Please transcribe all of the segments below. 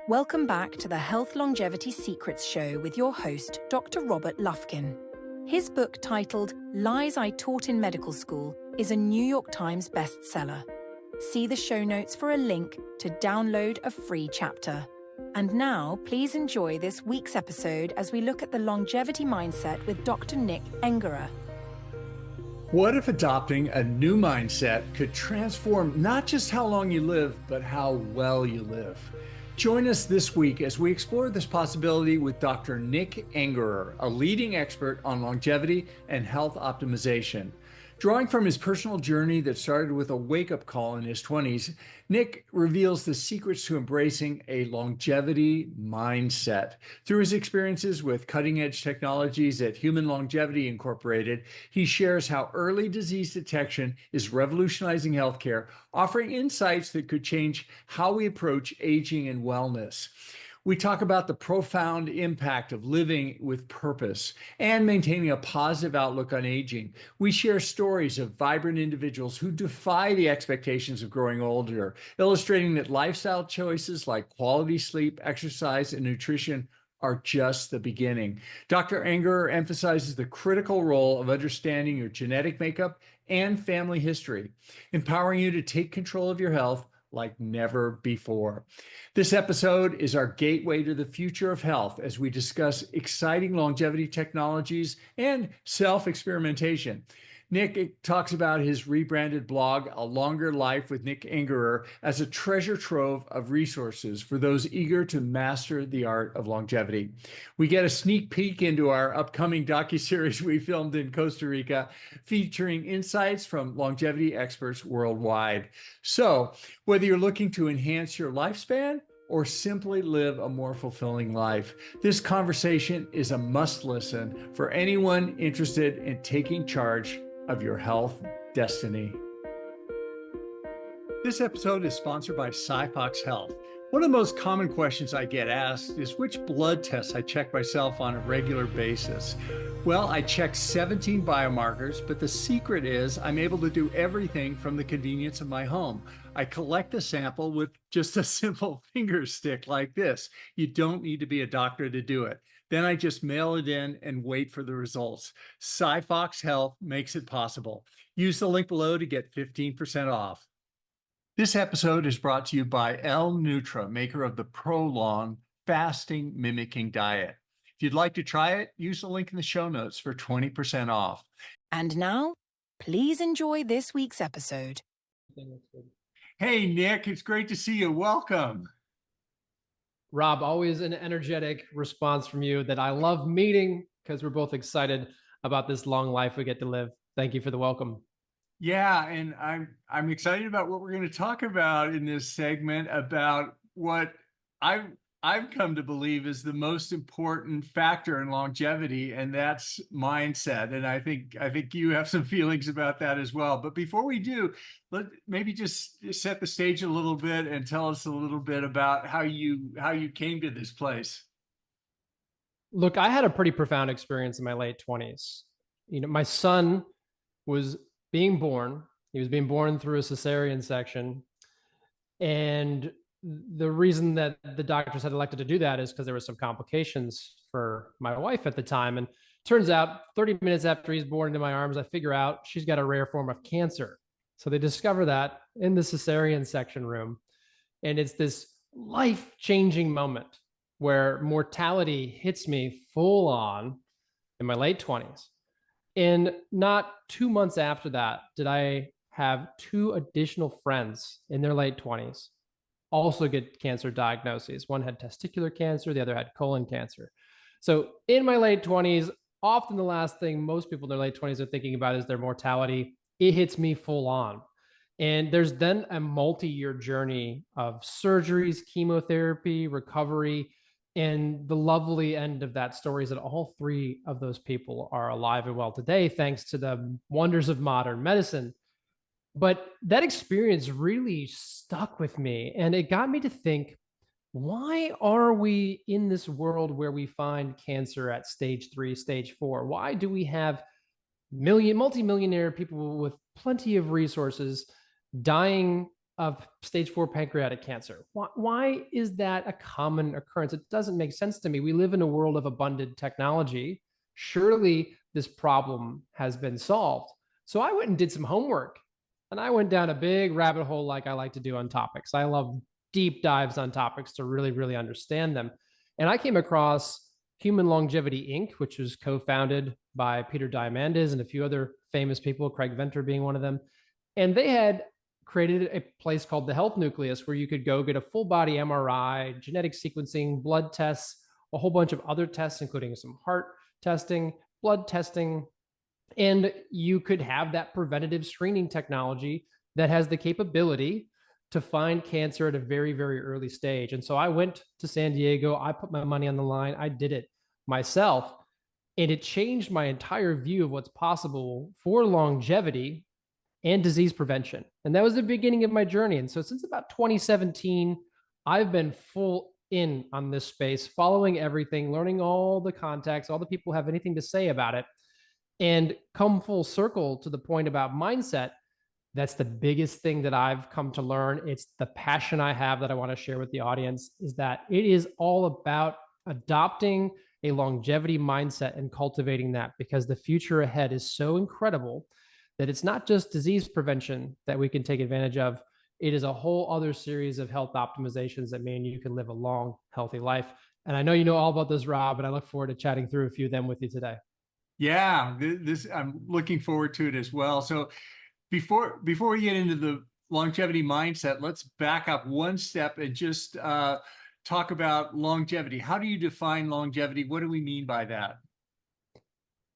Welcome back to the Health Longevity Secrets Show with your host, Dr. Robert Lufkin. His book titled Lies I Taught in Medical School is a New York Times bestseller. See the show notes for a link to download a free chapter. And now, please enjoy this week's episode as we look at the longevity mindset with Dr. Nick Engerer. What if adopting a new mindset could transform not just how long you live, but how well you live? Join us this week as we explore this possibility with Dr. Nick Engerer, a leading expert on longevity and health optimization. Drawing from his personal journey that started with a wake-up call in his 20s, Nick reveals the secrets to embracing a longevity mindset. Through his experiences with cutting-edge technologies at Human Longevity Incorporated, he shares how early disease detection is revolutionizing healthcare, offering insights that could change how we approach aging and wellness. We talk about the profound impact of living with purpose and maintaining a positive outlook on aging. We share stories of vibrant individuals who defy the expectations of growing older, illustrating that lifestyle choices like quality sleep, exercise, and nutrition are just the beginning. Dr. Engerer emphasizes the critical role of understanding your genetic makeup and family history, empowering you to take control of your health like never before. This episode is our gateway to the future of health as we discuss exciting longevity technologies and self-experimentation. Nick talks about his rebranded blog, A Longer Life with Nick Engerer, as a treasure trove of resources for those eager to master the art of longevity. We get a sneak peek into our upcoming docuseries we filmed in Costa Rica, featuring insights from longevity experts worldwide. So, whether you're looking to enhance your lifespan or simply live a more fulfilling life, this conversation is a must listen for anyone interested in taking charge of your health destiny. This episode is sponsored by SciFox Health. One of the most common questions I get asked is which blood tests I check myself on a regular basis. Well, I check 17 biomarkers, but the secret is I'm able to do everything from the convenience of my home. I collect a sample with just a simple finger stick like this. You don't need to be a doctor to do it. Then I just mail it in and wait for the results. SciFox Health makes it possible. Use the link below to get 15% off. This episode is brought to you by L Nutra, maker of the Prolong fasting mimicking diet. If you'd like to try it, use the link in the show notes for 20% off. And now, please enjoy this week's episode. Hey, Nick, it's great to see you. Welcome. Rob, always an energetic response from you that I love meeting because we're both excited about this long life we get to live. Thank you for the welcome. Yeah, and I'm excited about what we're going to talk about in this segment about what I've come to believe is the most important factor in longevity, and that's mindset. And I think you have some feelings about that as well. But before we do, let maybe just set the stage a little bit and tell us a little bit about how you came to this place. Look, I had a pretty profound experience in my late 20s. My son was being born. He was being born through a cesarean section. And the reason that the doctors had elected to do that is because there were some complications for my wife at the time. And turns out 30 minutes after he's born into my arms, I figure out she's got a rare form of cancer. So they discover that in the cesarean section room. And it's this life-changing moment where mortality hits me full on in my late 20s. And not 2 months after that, did I have two additional friends in their late 20s also get cancer diagnoses. One had testicular cancer, the other had colon cancer. So in my late 20s, often the last thing most people in their late 20s are thinking about is their mortality. It hits me full on. And there's then a multi-year journey of surgeries, chemotherapy, recovery. And the lovely end of that story is that all three of those people are alive and well today, thanks to the wonders of modern medicine. But that experience really stuck with me, and it got me to think, why are we in this world where we find cancer at stage 3, stage 4? Why do we have multimillionaire people with plenty of resources dying of stage 4 pancreatic cancer. Why is that a common occurrence? It doesn't make sense to me. We live in a world of abundant technology. Surely this problem has been solved. So I went and did some homework, and I went down a big rabbit hole like I like to do on topics. I love deep dives on topics to really, really understand them. And I came across Human Longevity Inc., which was co-founded by Peter Diamandis and a few other famous people, Craig Venter being one of them. And they had created a place called the Health Nucleus where you could go get a full body MRI, genetic sequencing, blood tests, a whole bunch of other tests, including some heart testing, blood testing, and you could have that preventative screening technology that has the capability to find cancer at a very, very early stage. And so I went to San Diego, I put my money on the line, I did it myself, and it changed my entire view of what's possible for longevity and disease prevention. And that was the beginning of my journey. And so since about 2017, I've been full in on this space, following everything, learning all the contacts, all the people who have anything to say about it, and come full circle to the point about mindset. That's the biggest thing that I've come to learn. It's the passion I have that I want to share with the audience, is that it is all about adopting a longevity mindset and cultivating that, because the future ahead is so incredible that it's not just disease prevention that we can take advantage of. It is a whole other series of health optimizations that mean you can live a long, healthy life. And I know you know all about this, Rob, and I look forward to chatting through a few of them with you today. Yeah, this I'm looking forward to it as well. So before we get into the longevity mindset, let's back up one step and just talk about longevity. How do you define longevity? What do we mean by that?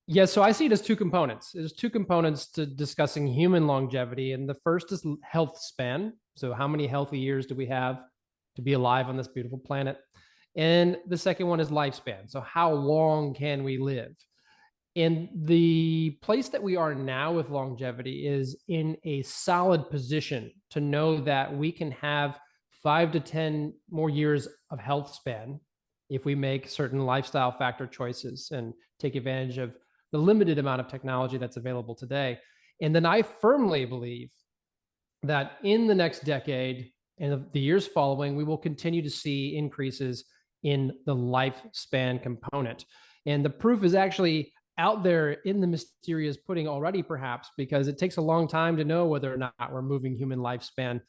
Yeah, so I see it as two components. There's two components to discussing human longevity. And the first is health span. So how many healthy years do we have to be alive on this beautiful planet? And the second one is lifespan. So how long can we live? And the place that we are now with longevity is in a solid position to know that we can have 5 to 10 more years of health span if we make certain lifestyle factor choices and take advantage of the limited amount of technology that's available today. And then I firmly believe that in the next decade and the years following, we will continue to see increases in the lifespan component. And the proof is actually out there in the mysterious pudding already, perhaps, because it takes a long time to know whether or not we're moving human lifespan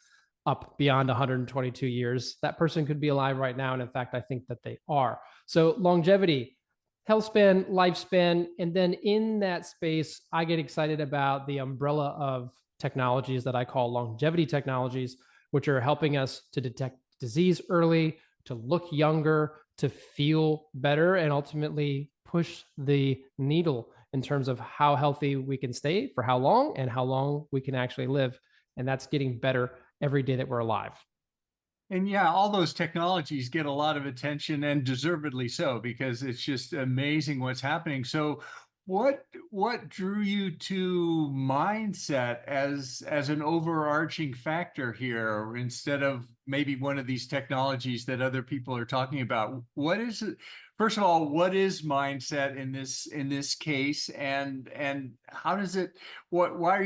up beyond 122 years. That person could be alive right now. And in fact, I think that they are. So longevity, health span, lifespan. And then in that space, I get excited about the umbrella of technologies that I call longevity technologies, which are helping us to detect disease early, to look younger, to feel better, and ultimately push the needle in terms of how healthy we can stay for how long and how long we can actually live. And that's getting better every day that we're alive. And yeah, all those technologies get a lot of attention, and deservedly so, because it's just amazing what's happening. So what drew you to mindset as an overarching factor here, instead of maybe one of these technologies that other people are talking about? What is it? First of all, what is mindset in this case, and how does it, why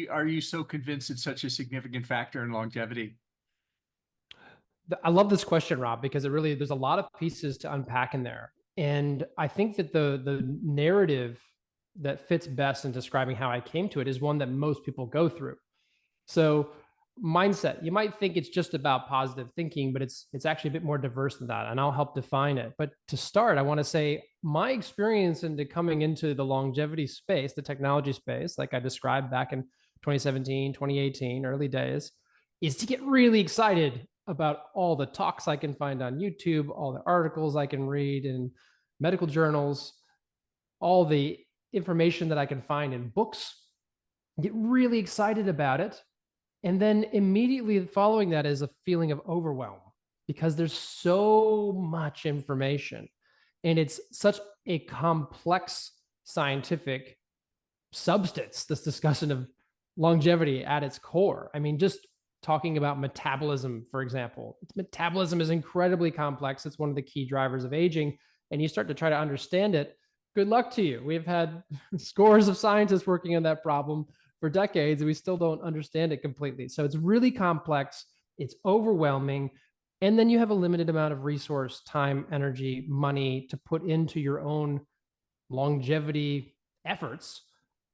are you so convinced it's such a significant factor in longevity? I love this question, Rob, because it really, there's a lot of pieces to unpack in there. And I think that the narrative that fits best in describing how I came to it is one that most people go through. So mindset, you might think it's just about positive thinking, but it's actually a bit more diverse than that. And I'll help define it. But to start, I want to say my experience into coming into the longevity space, the technology space, like I described back in 2017, 2018, early days, is to get really excited about all the talks I can find on YouTube, all the articles I can read in medical journals, all the information that I can find in books, get really excited about it. And then immediately following that is a feeling of overwhelm, because there's so much information and it's such a complex scientific substance, this discussion of longevity at its core. I mean, just talking about metabolism, for example. Metabolism is incredibly complex. It's one of the key drivers of aging. And you start to try to understand it, good luck to you. We've had scores of scientists working on that problem for decades, and we still don't understand it completely. So it's really complex. It's overwhelming. And then you have a limited amount of resource, time, energy, money to put into your own longevity efforts.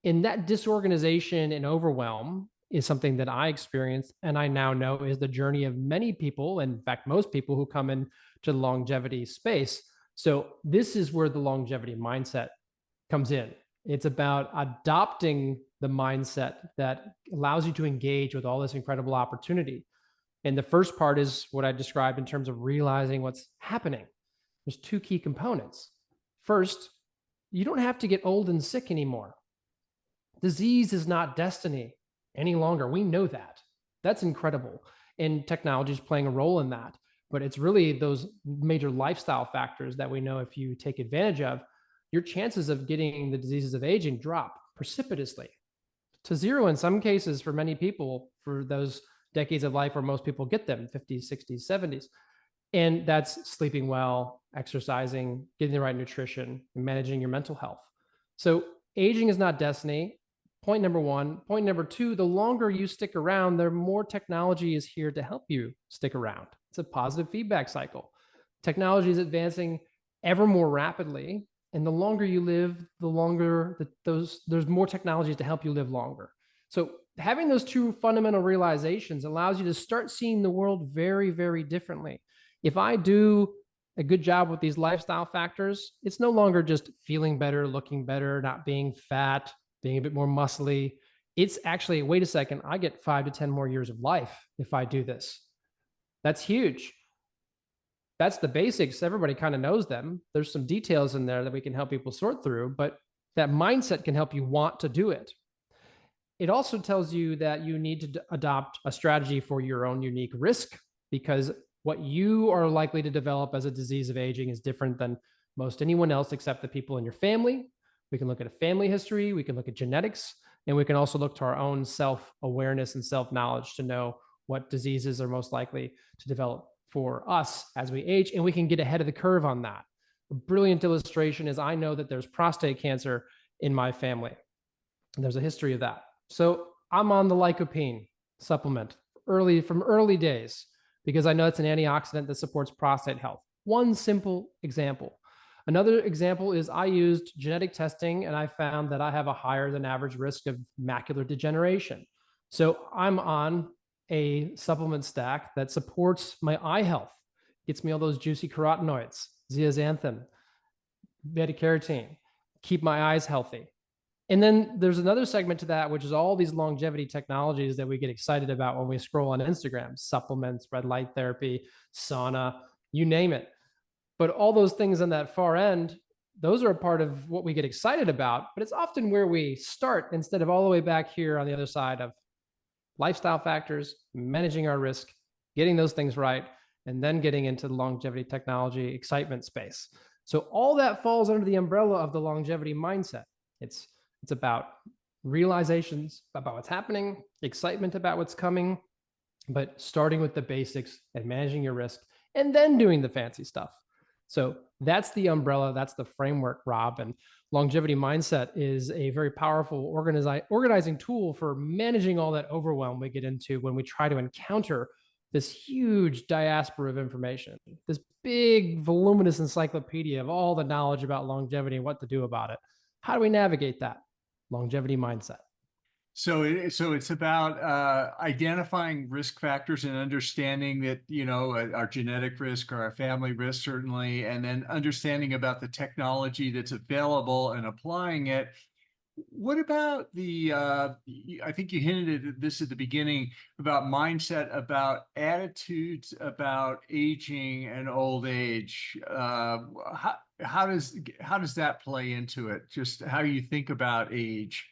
And that disorganization and overwhelm is something that I experienced, and I now know is the journey of many people, in fact, most people who come into the longevity space. So this is where the longevity mindset comes in. It's about adopting the mindset that allows you to engage with all this incredible opportunity. And the first part is what I described in terms of realizing what's happening. There's two key components. First, you don't have to get old and sick anymore. Disease is not destiny any longer. We know that. That's incredible. And technology is playing a role in that. But it's really those major lifestyle factors that we know if you take advantage of, your chances of getting the diseases of aging drop precipitously to zero in some cases for many people for those decades of life where most people get them, 50s, 60s, 70s. And that's sleeping well, exercising, getting the right nutrition, and managing your mental health. So aging is not destiny. Point number one. Point number two, the longer you stick around, the more technology is here to help you stick around. It's a positive feedback cycle. Technology is advancing ever more rapidly. And the longer you live, the longer there's more technology to help you live longer. So having those two fundamental realizations allows you to start seeing the world very, very differently. If I do a good job with these lifestyle factors, it's no longer just feeling better, looking better, not being fat, being a bit more muscly. It's actually, wait a second, I get 5 to 10 more years of life if I do this. That's huge. That's the basics. Everybody kind of knows them. There's some details in there that we can help people sort through, but that mindset can help you want to do it. It also tells you that you need to adopt a strategy for your own unique risk, because what you are likely to develop as a disease of aging is different than most anyone else except the people in your family. We can look at a family history, we can look at genetics, and we can also look to our own self-awareness and self-knowledge to know what diseases are most likely to develop for us as we age, and we can get ahead of the curve on that. A brilliant illustration is I know that there's prostate cancer in my family, and there's a history of that. So I'm on the lycopene supplement from early days because I know it's an antioxidant that supports prostate health. One simple example. Another example is I used genetic testing and I found that I have a higher than average risk of macular degeneration. So I'm on a supplement stack that supports my eye health, gets me all those juicy carotenoids, zeaxanthin, beta-carotene, keep my eyes healthy. And then there's another segment to that, which is all these longevity technologies that we get excited about when we scroll on Instagram, supplements, red light therapy, sauna, you name it. But all those things on that far end, those are a part of what we get excited about, but it's often where we start instead of all the way back here on the other side of lifestyle factors, managing our risk, getting those things right, and then getting into the longevity technology excitement space. So all that falls under the umbrella of the longevity mindset. It's about realizations about what's happening, excitement about what's coming, but starting with the basics and managing your risk, and then doing the fancy stuff. So that's the umbrella, that's the framework, Rob. And longevity mindset is a very powerful organizing tool for managing all that overwhelm we get into when we try to encounter this huge diaspora of information, this big voluminous encyclopedia of all the knowledge about longevity and what to do about it. How do we navigate that? Longevity mindset. So it's about identifying risk factors and understanding that, our genetic risk or our family risk, certainly, and then understanding about the technology that's available and applying it. What about I think you hinted at this at the beginning, about mindset, about attitudes, about aging and old age. How does that play into it? Just how you think about age.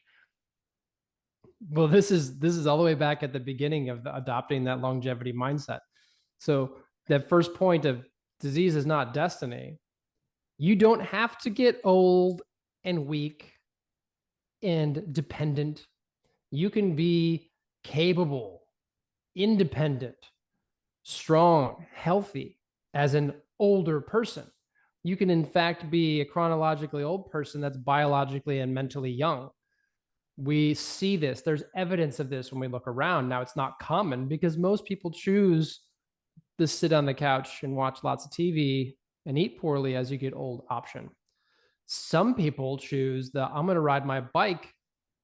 Well, this is all the way back at the beginning of adopting that longevity mindset. So that first point of disease is not destiny. You don't have to get old and weak and dependent. You can be capable, independent, strong, healthy as an older person. You can, in fact, be a chronologically old person that's biologically and mentally young. We see this. There's evidence of this when we look around. Now, it's not common because most people choose the sit on the couch and watch lots of TV and eat poorly as you get old option. Some people choose the I'm going to ride my bike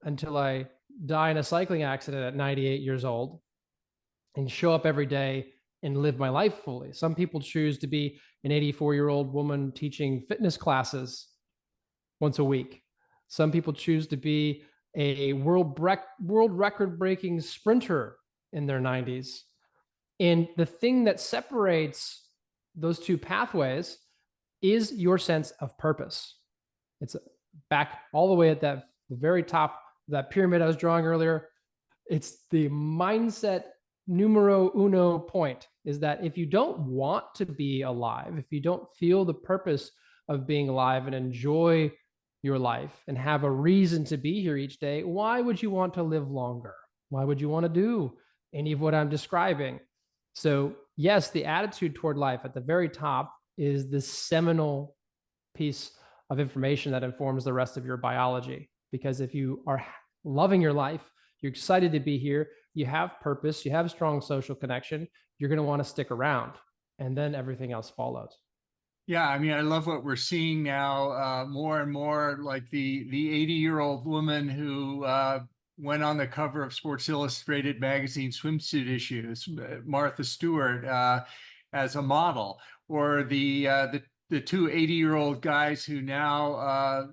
until I die in a cycling accident at 98 years old and show up every day and live my life fully. Some people choose to be an 84-year-old woman teaching fitness classes once a week. Some people choose to be a world record breaking sprinter in their 90s. And the thing that separates those two pathways is your sense of purpose. It's back all the way at the very top, that pyramid I was drawing earlier. It's the mindset numero uno point, is that if you don't want to be alive, if you don't feel the purpose of being alive and enjoy your life and have a reason to be here each day, why would you want to live longer? Why would you want to do any of what I'm describing? So, yes, the attitude toward life at the very top is the seminal piece of information that informs the rest of your biology. Because if you are loving your life, you're excited to be here, you have purpose, you have strong social connection, you're going to want to stick around, and then everything else follows. Yeah, I mean, I love what we're seeing now, more and more, like the 80-year-old woman who went on the cover of Sports Illustrated magazine swimsuit issues, Martha Stewart, as a model, or the two 80-year-old guys who now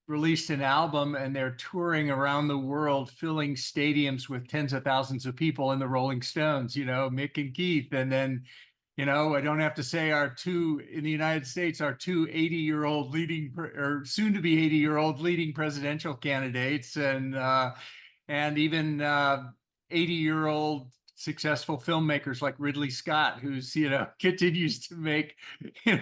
released an album and they're touring around the world, filling stadiums with tens of thousands of people in the Rolling Stones, Mick and Keith, and then I don't have to say our two in the United States, our two 80-year-old leading or soon to be 80-year-old leading presidential candidates, and even 80-year-old successful filmmakers like Ridley Scott, who's continues to make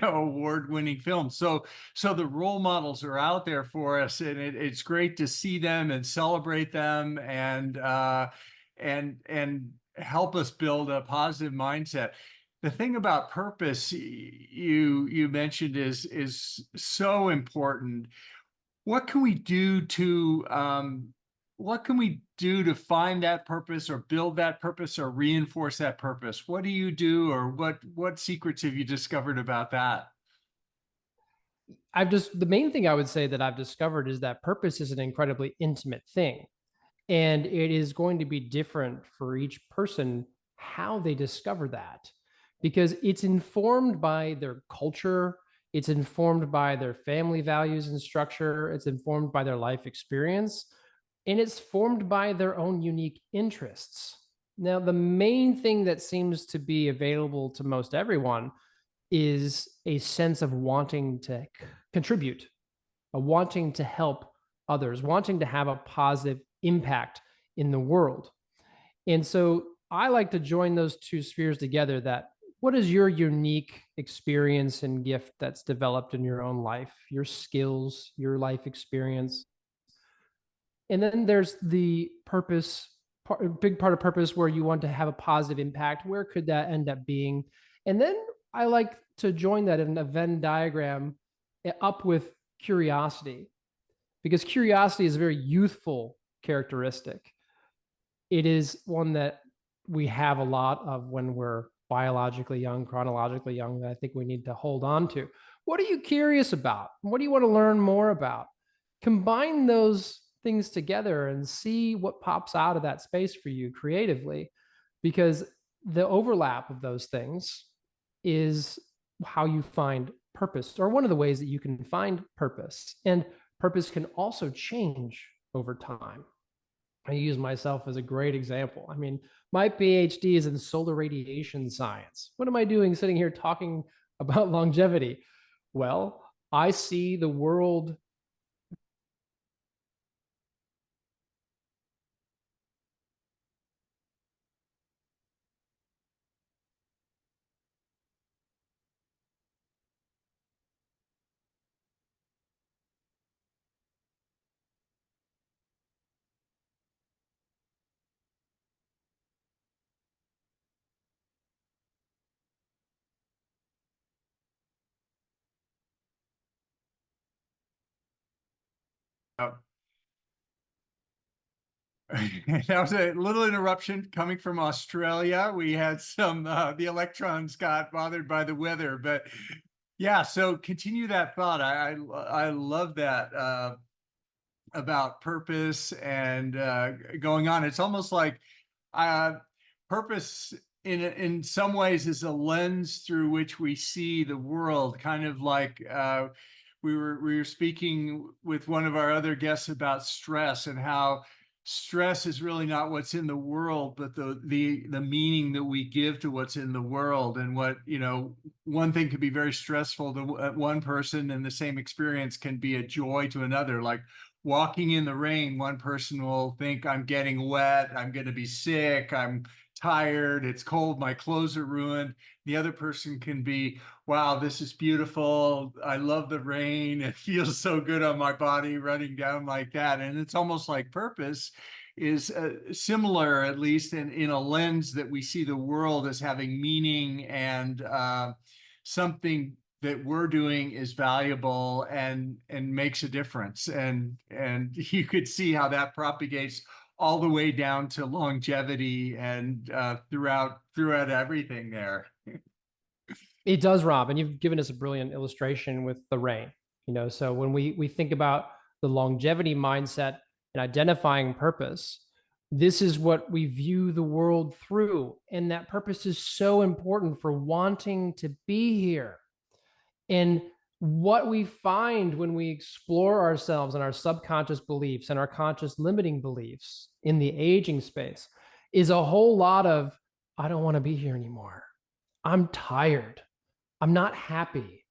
award-winning films. So the role models are out there for us, and it's great to see them and celebrate them and help us build a positive mindset. The thing about purpose you mentioned is so important. What can we do to find that purpose or build that purpose or reinforce that purpose? What do you do, or what secrets have you discovered about that? The main thing I would say that I've discovered is that purpose is an incredibly intimate thing. And it is going to be different for each person how they discover that, because it's informed by their culture, it's informed by their family values and structure, it's informed by their life experience, and it's formed by their own unique interests. Now, the main thing that seems to be available to most everyone is a sense of wanting to contribute, a wanting to help others, wanting to have a positive impact in the world. And so I like to join those two spheres together. That what is your unique experience and gift that's developed in your own life, your skills, your life experience? And then there's the purpose, big part of purpose where you want to have a positive impact. Where could that end up being? And then I like to join that in a Venn diagram up with curiosity, because curiosity is a very youthful characteristic. It is one that we have a lot of when we're biologically young, chronologically young, that I think we need to hold on to. What are you curious about? What do you want to learn more about? Combine those things together and see what pops out of that space for you creatively, because the overlap of those things is how you find purpose, or one of the ways that you can find purpose. And purpose can also change over time. I use myself as a great example. I mean, my PhD is in solar radiation science. What am I doing sitting here talking about longevity? Well, I see the world. That was a little interruption coming from Australia. We had some, the electrons got bothered by the weather, but yeah, so continue that thought. I love that about purpose and going on. It's almost like uh, purpose in some ways is a lens through which we see the world, kind of like we were speaking with one of our other guests about stress and how stress is really not what's in the world, but the meaning that we give to what's in the world. And what, one thing could be very stressful to one person, and the same experience can be a joy to another. Like walking in the rain, one person will think, I'm getting wet, I'm going to be sick, I'm tired, it's cold, my clothes are ruined. The other person can be, wow, this is beautiful, I love the rain, it feels so good on my body running down like that. And it's almost like purpose is similar, at least in a lens that we see the world as having meaning, and something that we're doing is valuable and makes a difference. And you could see how that propagates all the way down to longevity and throughout everything there. It does, Rob, and you've given us a brilliant illustration with the rain. So when we think about the longevity mindset and identifying purpose, this is what we view the world through, and that purpose is so important for wanting to be here. And what we find when we explore ourselves and our subconscious beliefs and our conscious limiting beliefs in the aging space is a whole lot of, I don't want to be here anymore. I'm tired. I'm not happy.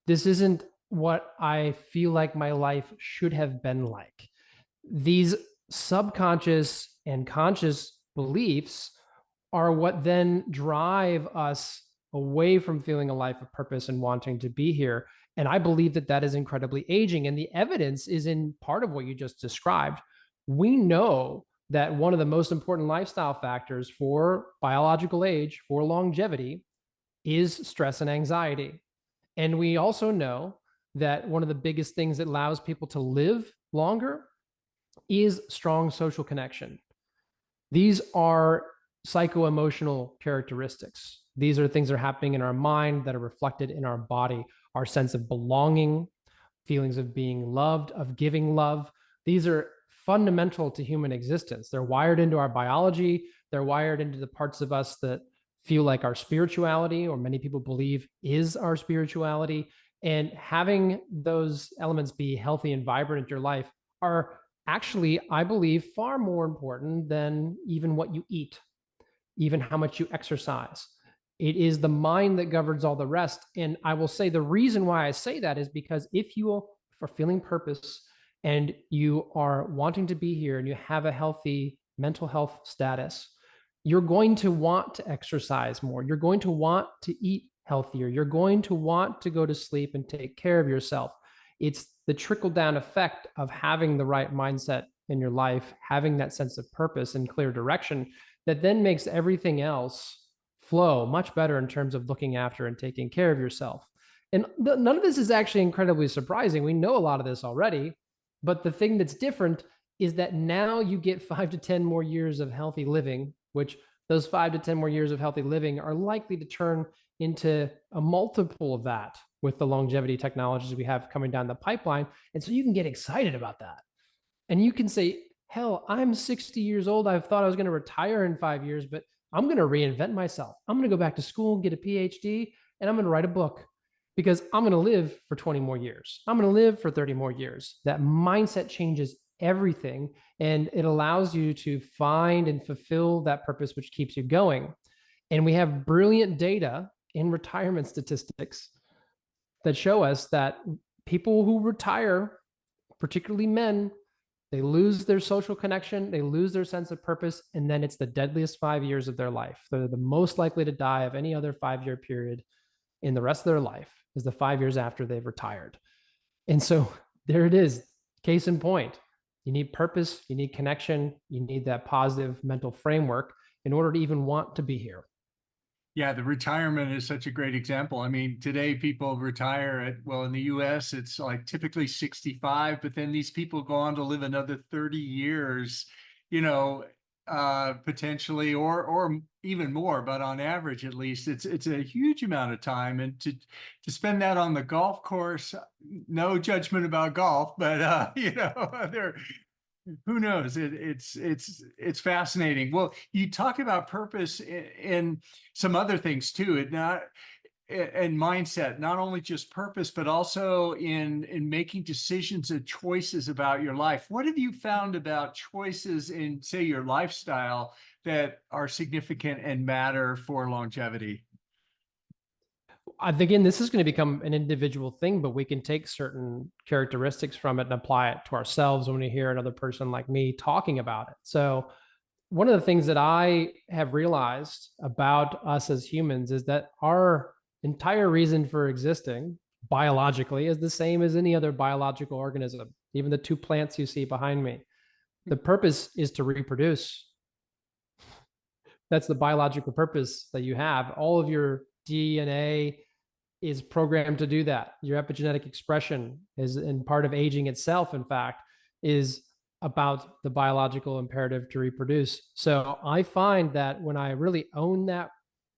This isn't what I feel like my life should have been like. These subconscious and conscious beliefs are what then drive us away from feeling a life of purpose and wanting to be here. And I believe that that is incredibly aging. And the evidence is in part of what you just described. We know that one of the most important lifestyle factors for biological age, for longevity, is stress and anxiety. And we also know that one of the biggest things that allows people to live longer is strong social connection. These are psycho-emotional characteristics. These are things that are happening in our mind that are reflected in our body, our sense of belonging, feelings of being loved, of giving love. These are fundamental to human existence. They're wired into our biology. They're wired into the parts of us that feel like our spirituality, or many people believe is our spirituality. And having those elements be healthy and vibrant in your life are actually, I believe, far more important than even what you eat, even how much you exercise. It is the mind that governs all the rest. And I will say the reason why I say that is because if you are feeling purpose and you are wanting to be here and you have a healthy mental health status, you're going to want to exercise more. You're going to want to eat healthier. You're going to want to go to sleep and take care of yourself. It's the trickle down effect of having the right mindset in your life, having that sense of purpose and clear direction, that then makes everything else flow much better in terms of looking after and taking care of yourself. And none of this is actually incredibly surprising. We know a lot of this already, but the thing that's different is that now you get 5 to 10 more years of healthy living, which those 5 to 10 more years of healthy living are likely to turn into a multiple of that with the longevity technologies we have coming down the pipeline. And so you can get excited about that. And you can say, hell, I'm 60 years old. I thought I was going to retire in 5 years, but I'm going to reinvent myself. I'm going to go back to school, get a PhD, and I'm going to write a book because I'm going to live for 20 more years. I'm going to live for 30 more years. That mindset changes everything, and it allows you to find and fulfill that purpose, which keeps you going. And we have brilliant data in retirement statistics that show us that people who retire, particularly men, they lose their social connection, they lose their sense of purpose, and then it's the deadliest 5 years of their life. They're the most likely to die of any other 5-year period in the rest of their life is the 5 years after they've retired. And so there it is, case in point. You need purpose, you need connection, you need that positive mental framework in order to even want to be here. Yeah, the retirement is such a great example. I mean, today people retire at, well, in the US, it's like typically 65, but then these people go on to live another 30 years potentially, or even more, but on average, at least, it's a huge amount of time. And to spend that on the golf course, no judgment about golf, but there, who knows? It's fascinating. Well, you talk about purpose in some other things too. And mindset, not only just purpose, but also in making decisions and choices about your life. What have you found about choices in, say, your lifestyle that are significant and matter for longevity? Again, this is going to become an individual thing, but we can take certain characteristics from it and apply it to ourselves when we hear another person like me talking about it. So, one of the things that I have realized about us as humans is that our entire reason for existing biologically is the same as any other biological organism, even the two plants you see behind me. The purpose is to reproduce. That's the biological purpose that you have. All of your DNA is programmed to do that. Your epigenetic expression is, and part of aging itself, in fact, is about the biological imperative to reproduce. So I find that when I really own that,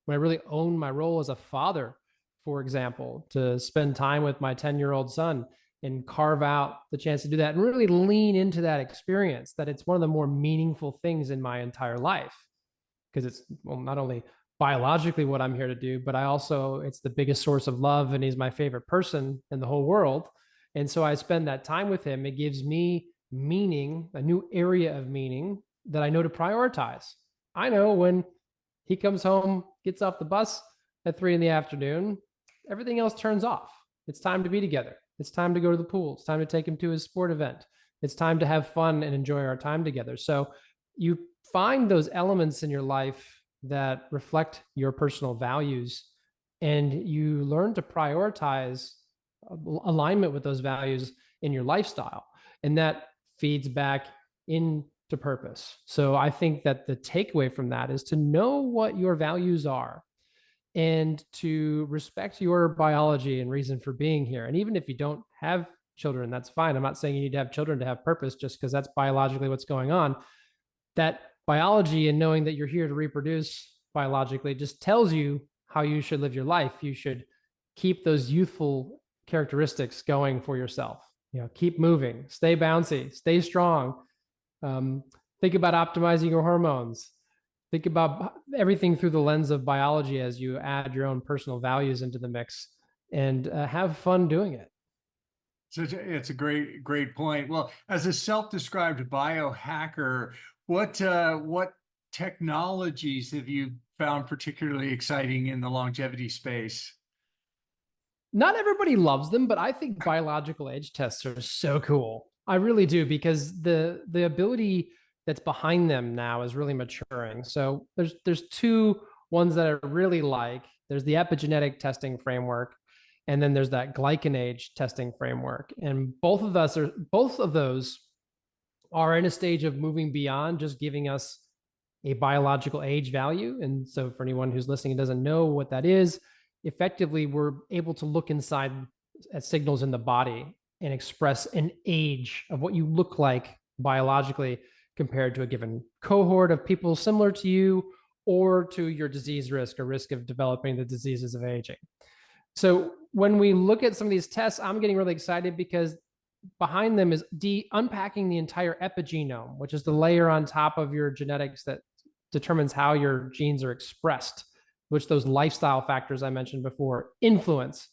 when I really own my role as a father, for example, to spend time with my 10-year-old son and carve out the chance to do that and really lean into that experience, that it's one of the more meaningful things in my entire life. Because it's, well, not only biologically what I'm here to do, but it's the biggest source of love, and he's my favorite person in the whole world. And so I spend that time with him. It gives me meaning, a new area of meaning that I know to prioritize. I know when he comes home, gets off the bus at 3 p.m, everything else turns off. It's time to be together. It's time to go to the pool. It's time to take him to his sport event. It's time to have fun and enjoy our time together. So you find those elements in your life that reflect your personal values, and you learn to prioritize alignment with those values in your lifestyle. And that feeds back into purpose. So I think that the takeaway from that is to know what your values are and to respect your biology and reason for being here. And even if you don't have children, that's fine. I'm not saying you need to have children to have purpose just because that's biologically what's going on. That biology and knowing that you're here to reproduce biologically just tells you how you should live your life. You should keep those youthful characteristics going for yourself. Keep moving, stay bouncy, stay strong. Think about optimizing your hormones. Think about everything through the lens of biology as you add your own personal values into the mix, and have fun doing it. So it's a great point. Well, as a self-described biohacker, what technologies have you found particularly exciting in the longevity space? Not everybody loves them, but I think biological age tests are so cool. I really do, because the ability that's behind them now is really maturing. So there's two ones that I really like. There's the epigenetic testing framework, and then there's that glycan age testing framework. And both of those are in a stage of moving beyond just giving us a biological age value. And so for anyone who's listening and doesn't know what that is, effectively, we're able to look inside at signals in the body and express an age of what you look like biologically compared to a given cohort of people similar to you, or to your disease risk or risk of developing the diseases of aging. So when we look at some of these tests, I'm getting really excited because behind them is unpacking the entire epigenome, which is the layer on top of your genetics that determines how your genes are expressed, which those lifestyle factors I mentioned before influence.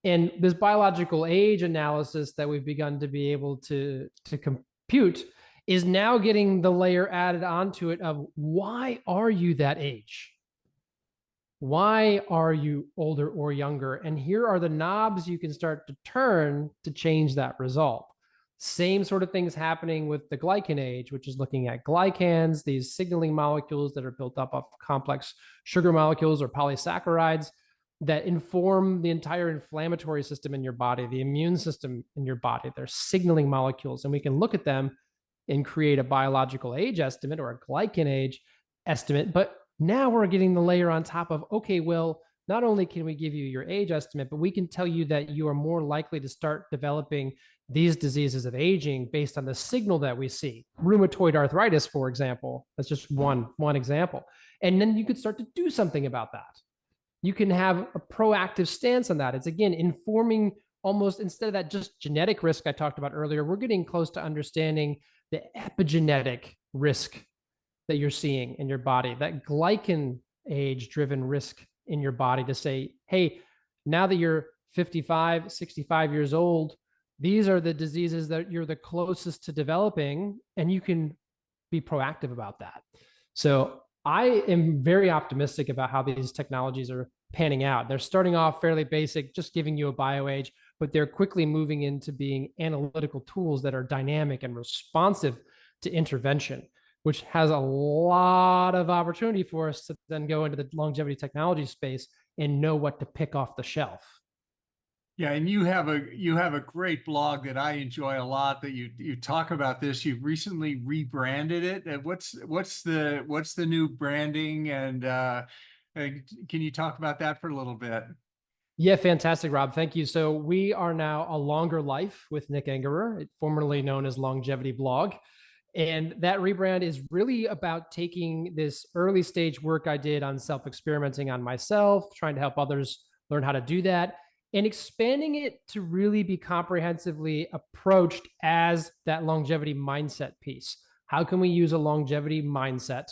And this biological age analysis that we've begun to be able to compute is now getting the layer added onto it of, why are you that age? Why are you older or younger? And here are the knobs you can start to turn to change that result. Same sort of things happening with the glycan age, which is looking at glycans, these signaling molecules that are built up of complex sugar molecules or polysaccharides that inform the entire inflammatory system in your body, the immune system in your body. They're signaling molecules, and we can look at them and create a biological age estimate or a glycan age estimate. But now we're getting the layer on top of, okay, well, not only can we give you your age estimate, but we can tell you that you are more likely to start developing these diseases of aging based on the signal that we see. Rheumatoid arthritis, for example, that's just one example. And then you could start to do something about that. You can have a proactive stance on that. It's again informing, almost, instead of that just genetic risk I talked about earlier, we're getting close to understanding the epigenetic risk that you're seeing in your body, that glycan age driven risk in your body, to say, hey, now that you're 55, 65 years old, these are the diseases that you're the closest to developing, and you can be proactive about that. So I am very optimistic about how these technologies are panning out. They're starting off fairly basic, just giving you a bio age, but they're quickly moving into being analytical tools that are dynamic and responsive to intervention, which has a lot of opportunity for us to then go into the longevity technology space and know what to pick off the shelf. Yeah, and you have a great blog that I enjoy a lot, that you talk about this. You've recently rebranded it. What's the new branding, and can you talk about that for a little bit? Yeah, fantastic, Rob. Thank you. So we are now A Longer Life with Nick Engerer, formerly known as Longevity Blog. And that rebrand is really about taking this early stage work I did on self-experimenting on myself, trying to help others learn how to do that, and expanding it to really be comprehensively approached as that longevity mindset piece. How can we use a longevity mindset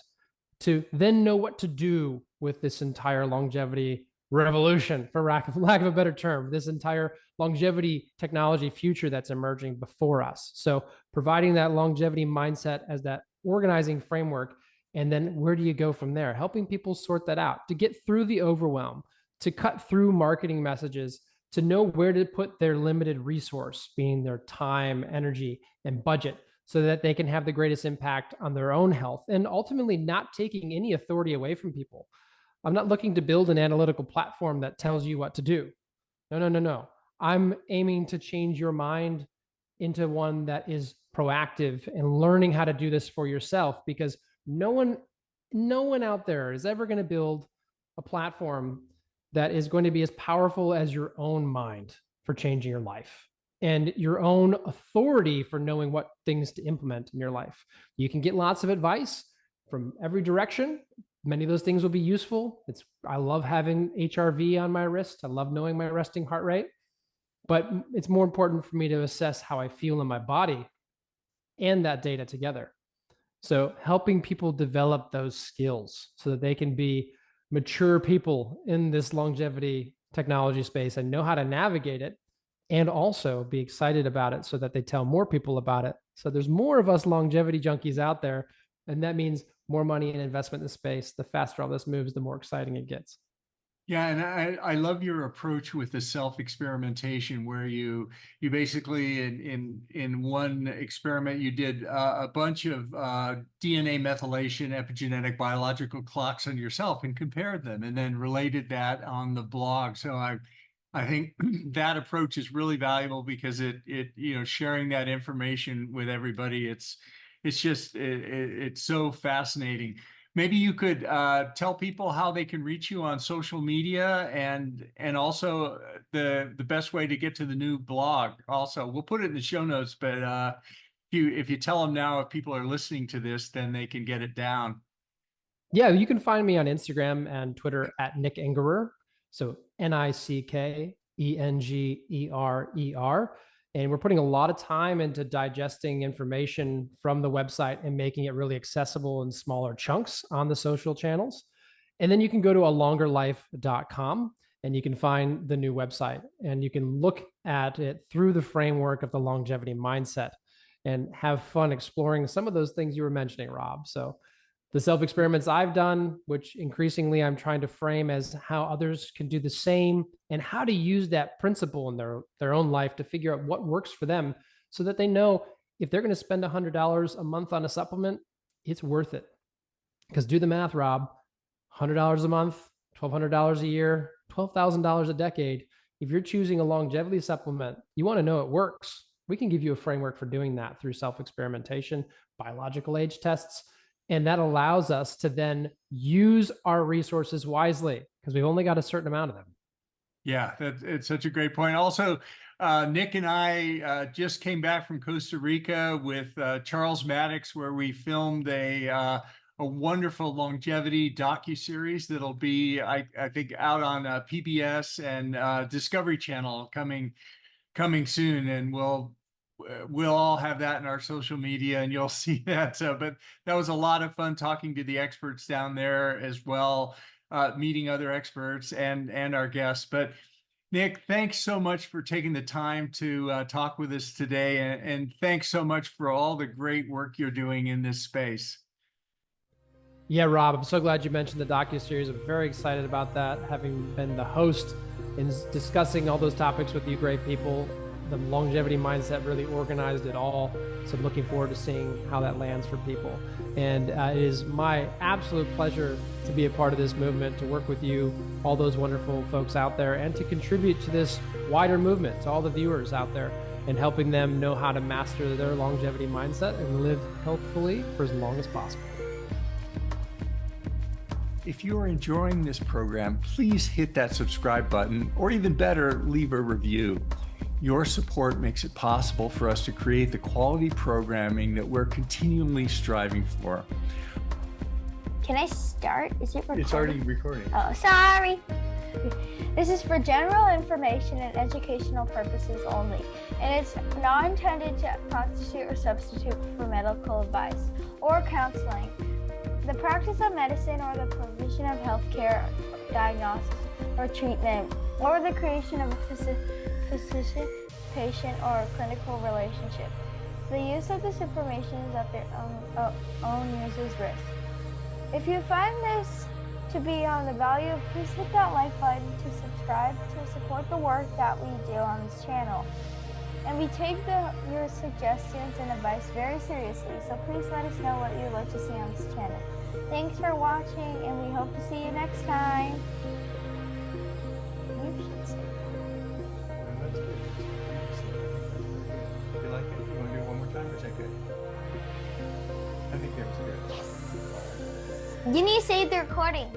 to then know what to do with this entire longevity revolution, for lack of a better term, this entire longevity technology future that's emerging before us? So providing that longevity mindset as that organizing framework, and then where do you go from there? Helping people sort that out, to get through the overwhelm, to cut through marketing messages, to know where to put their limited resource, being their time, energy, and budget, so that they can have the greatest impact on their own health, and ultimately not taking any authority away from people. I'm not looking to build an analytical platform that tells you what to do. No. I'm aiming to change your mind into one that is proactive and learning how to do this for yourself, because no one out there is ever going to build a platform that is going to be as powerful as your own mind for changing your life and your own authority for knowing what things to implement in your life. You can get lots of advice from every direction. Many of those things will be useful. I love having HRV on my wrist. I love knowing my resting heart rate, but it's more important for me to assess how I feel in my body and that data together. So helping people develop those skills so that they can be mature people in this longevity technology space and know how to navigate it, and also be excited about it so that they tell more people about it. So there's more of us longevity junkies out there, and that means more money and investment in the space. The faster all this moves, the more exciting it gets. Yeah, and I love your approach with the self-experimentation, where you basically in one experiment you did a bunch of DNA methylation, epigenetic biological clocks on yourself, and compared them, and then related that on the blog. So I think that approach is really valuable, because it sharing that information with everybody, it's so fascinating. Maybe you could tell people how they can reach you on social media, and also the best way to get to the new blog. Also, we'll put it in the show notes, but if you tell them now, if people are listening to this, then they can get it down. Yeah, you can find me on Instagram and Twitter at Nick Engerer. So NICKENGERER. And we're putting a lot of time into digesting information from the website and making it really accessible in smaller chunks on the social channels. And then you can go to alongerlife.com and you can find the new website, and you can look at it through the framework of the longevity mindset and have fun exploring some of those things you were mentioning, Rob. So the self-experiments I've done, which increasingly I'm trying to frame as how others can do the same, and how to use that principle in their own life to figure out what works for them, so that they know if they're going to spend $100 a month on a supplement, it's worth it. Because do the math, Rob, $100 a month, $1,200 a year, $12,000 a decade. If you're choosing a longevity supplement, you want to know it works. We can give you a framework for doing that through self-experimentation, biological age tests. And that allows us to then use our resources wisely, because we've only got a certain amount of them. Yeah, it's such a great point. Also, Nick and I just came back from Costa Rica with Charles Maddox, where we filmed a wonderful longevity docuseries that'll be, I think, out on PBS and Discovery Channel coming soon, and we'll all have that in our social media, and you'll see that. But that was a lot of fun talking to the experts down there as well, meeting other experts and our guests. But Nick, thanks so much for taking the time to talk with us today, and thanks so much for all the great work you're doing in this space. Yeah, Rob, I'm so glad you mentioned the docuseries. I'm very excited about that, having been the host and discussing all those topics with you great people. The longevity mindset really organized it all. So I'm looking forward to seeing how that lands for people. And it is my absolute pleasure to be a part of this movement, to work with you, all those wonderful folks out there, and to contribute to this wider movement, to all the viewers out there, and helping them know how to master their longevity mindset and live healthfully for as long as possible. If you are enjoying this program, please hit that subscribe button, or even better, leave a review. Your support makes it possible for us to create the quality programming that we're continually striving for. Can I start? Is it recording? It's already recording. Oh, sorry. This is for general information and educational purposes only, and it's not intended to constitute or substitute for medical advice or counseling, the practice of medicine, or the provision of healthcare, diagnosis, or treatment, or the creation of a physician-patient or clinical relationship. The use of this information is at their own user's risk. If you find this to be on the value, please hit that like button to subscribe to support the work that we do on this channel. And we take your suggestions and advice very seriously, so please let us know what you'd like to see on this channel. Thanks for watching, and we hope to see you next time. You should say that. You like it? You want to do it one more time, or is that good? I think that was good. You need to save the recording.